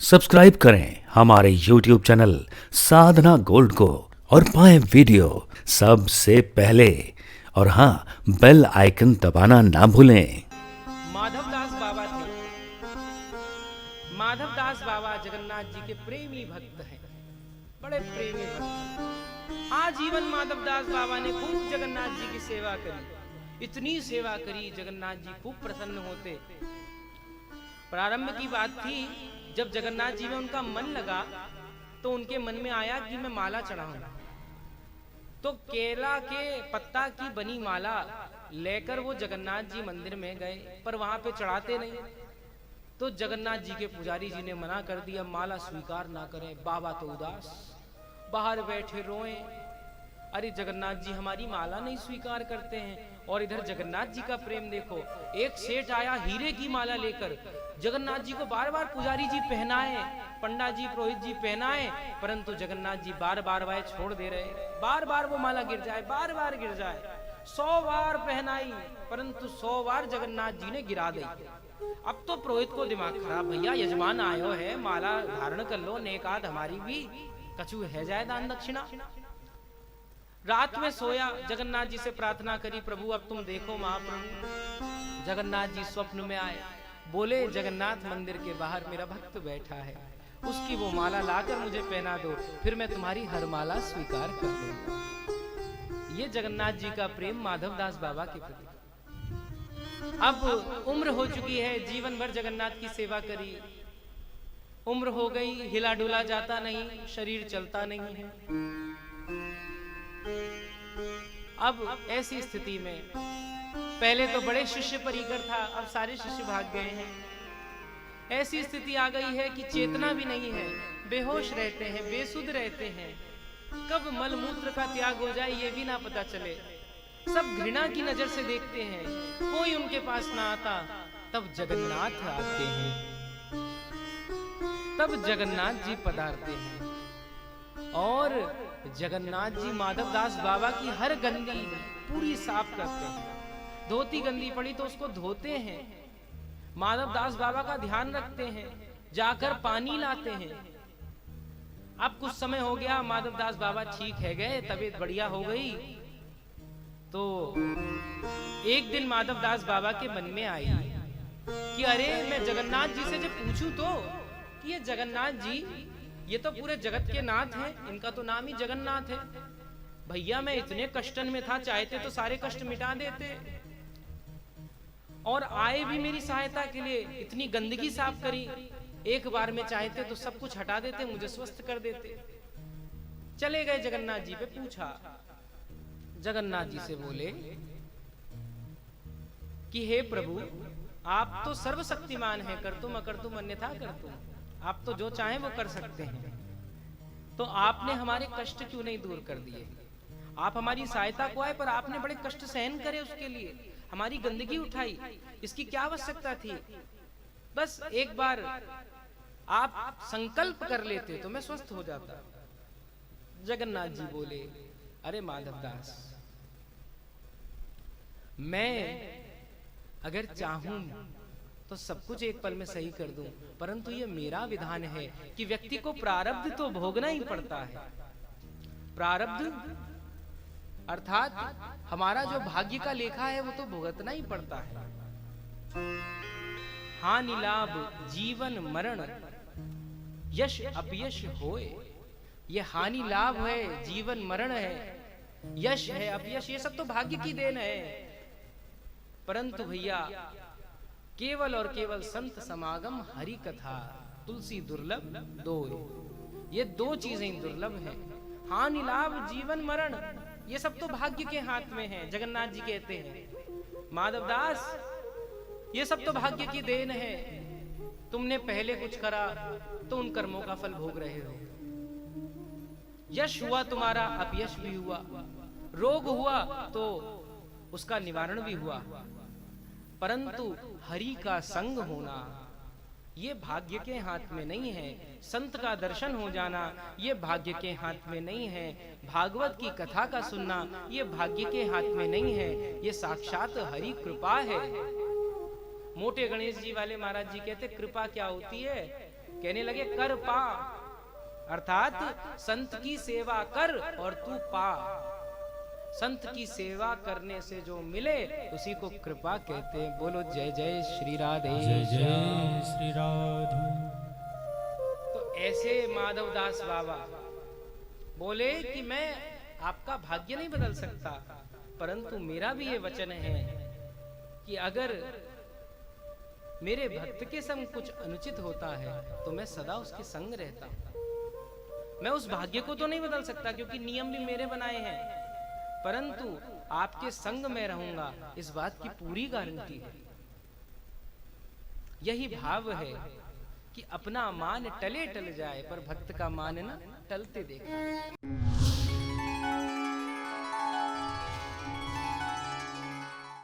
Subscribe करें हमारे YouTube channel साधना gold को और पाएं वीडियो सबसे पहले। और हाँ, बेल आइकन दबाना ना भूलें। माधवदास बाबा थे। माधवदास बाबा जगन्नाथ जी के प्रेमी भक्त हैं, बड़े प्रेमी भक्त। आजीवन माधवदास बाबा ने खूब जगन्नाथ जी की सेवा करी, इतनी सेवा करी जगन्नाथ जी खूब प्रसन्न होते। प्रारंभ की बात थी, जब जगन्नाथ जी में उनका मन लगा तो उनके मन में आया कि मैं माला चढ़ाऊं। तो केला के पत्ता की बनी माला लेकर वो जगन्नाथ जी मंदिर में गए, पर वहां पे चढ़ाते नहीं। तो जगन्नाथ जी के पुजारी जी ने मना कर दिया, माला स्वीकार ना करें। बाबा तो उदास, बाहर बैठे रोए, अरे जगन्नाथ जी हमारी माला नहीं स्वीकार करते हैं। और इधर जगन्नाथ जी का प्रेम देखो, एक सेठ आया हीरे की माला लेकर, जगन्नाथ जी को बार बार पुजारी जी पहनाए, पंडा जी पुरोहित जी पहनाए, परंतु जगन्नाथ जी बार बार वह छोड़ दे रहे। बार बार वो माला गिर जाए, बार बार गिर जाए। 100 बार पहनाई, परंतु 100 बार जगन्नाथ जी ने गिरा दी। अब तो पुरोहित को दिमाग खराब, भैया यजमान आयो है, माला धारण कर लो, नेकाद हमारी भी कछु है जाए दान दक्षिणा। रात में सोया, जगन्नाथ जी से प्रार्थना करी, प्रभु अब तुम देखो महाप्रभु। जगन्नाथ जी स्वप्न में आए, बोले जगन्नाथ मंदिर के बाहर मेरा भक्त बैठा है, उसकी वो माला लाकर मुझे पहना दो, फिर मैं तुम्हारी हर माला स्वीकार कर दूंगा। ये जगन्नाथ जी का प्रेम माधवदास बाबा के प्रति। अब उम्र हो चुकी है, जीवन भर जगन्नाथ की सेवा करी, उम्र हो गई, हिला डुला जाता नहीं, शरीर चलता नहीं है। अब ऐसी स्थिति में पहले तो बड़े शिष्य परिकर था, अब सारे शिष्य भाग गए हैं। ऐसी स्थिति आ गई है कि चेतना भी नहीं है, बेहोश रहते हैं, बेसुध रहते हैं। कब मल मूत्र का त्याग हो जाए ये भी ना पता चले। सब घृणा की नजर से देखते हैं, कोई उनके पास ना आता। तब जगन्नाथ आते हैं, तब जगन्नाथ जी पधारते हैं और जगन्नाथ जी माधवदास बाबा की हर गंदी पूरी साफ करते हैं। धोती गंदी पड़ी तो उसको धोते हैं, माधवदास बाबा का ध्यान रखते हैं, जाकर पानी लाते हैं। अब कुछ समय हो गया, माधवदास बाबा ठीक है गए, तबीयत बढ़िया हो गई। तो एक दिन माधवदास बाबा के मन में आई कि अरे मैं जगन्नाथ जी से जब पूछूं तो कि ये जगन्नाथ जी, ये तो पूरे जगत के नाथ हैं, इनका तो नाम ही जगन्नाथ है। भैया मैं इतने कष्टन में था, चाहते तो सारे कष्ट मिटा देते, और आए भी मेरी सहायता के लिए, इतनी गंदगी साफ करी, एक बार में चाहते तो सब कुछ हटा देते, मुझे स्वस्थ कर देते। चले गए जगन्नाथ जी पे, पूछा। जगन्नाथ जी से बोले कि हे प्रभु, आप तो सर्वशक्तिमान हैं, कर तुम अकर तुम अन्यथा कर तुम, आप तो जो चाहें वो कर सकते हैं। तो आपने हमारे कष्ट क्यों नहीं दूर कर दिए? आप हमारी सहायता को आए, पर आपने बड़े कष्ट सहन करे, उसके लिए हमारी गंदगी उठाई, इसकी क्या आवश्यकता थी? बस एक बार आप संकल्प कर लेते तो मैं स्वस्थ हो जाता। जगन्नाथ जी बोले, अरे माधवदास, मैं अगर चाहूं तो सब कुछ एक पल में सही कर दूं, परंतु ये मेरा विधान है कि व्यक्ति को प्रारब्ध तो भोगना ही पड़ता है। प्रारब्ध अर्थात हमारा जो भाग्य का लेखा है वो तो भुगतना ही पड़ता है। हानि लाभ जीवन मरण यश अपयश होए, ये हानि लाभ है, जीवन मरण है, यश है, अपयश, ये सब तो भाग्य की देन है। परंतु भैया केवल और केवल संत समागम, हरि कथा, तुलसी दुर्लभ दो, ये दो चीजें दुर्लभ हैं। हानि लाभ जीवन मरण, ये सब तो भाग्य के हाथ में है। जगन्नाथ जी कहते हैं, माधवदास ये सब तो भाग्य की देन है, तुमने पहले कुछ करा तो उन कर्मों का फल भोग रहे हो। यश हुआ तुम्हारा, अपयश भी हुआ, रोग हुआ तो उसका निवारण भी हुआ, परंतु हरि का संग होना ये भाग्य के हाथ में नहीं है। संत का दर्शन हो जाना ये भाग्य के हाथ में नहीं है। भागवत की कथा का सुनना ये भाग्य के हाथ में नहीं है, ये साक्षात हरि कृपा है। मोटे गणेश जी वाले महाराज जी कहते, कृपा क्या होती है? कहने लगे कर पा, अर्थात संत की सेवा कर और तू पा। संत की सेवा करने से जो मिले उसी को कृपा कहते हैं। बोलो जय जय श्री राधे, जय जय श्री राधे। तो ऐसे माधवदास बाबा बोले कि मैं आपका भाग्य नहीं बदल सकता, परंतु मेरा भी ये वचन है कि अगर मेरे भक्त के संग कुछ अनुचित होता है तो मैं सदा उसके संग रहता हूं। मैं उस भाग्य को तो नहीं बदल सकता क्योंकि नियम भी मेरे बनाए हैं, परंतु आपके संग में रहूंगा, इस बात की पूरी गारंटी है। यही भाव है कि अपना मान टले टल जाए पर भक्त का मान न टलते देखा।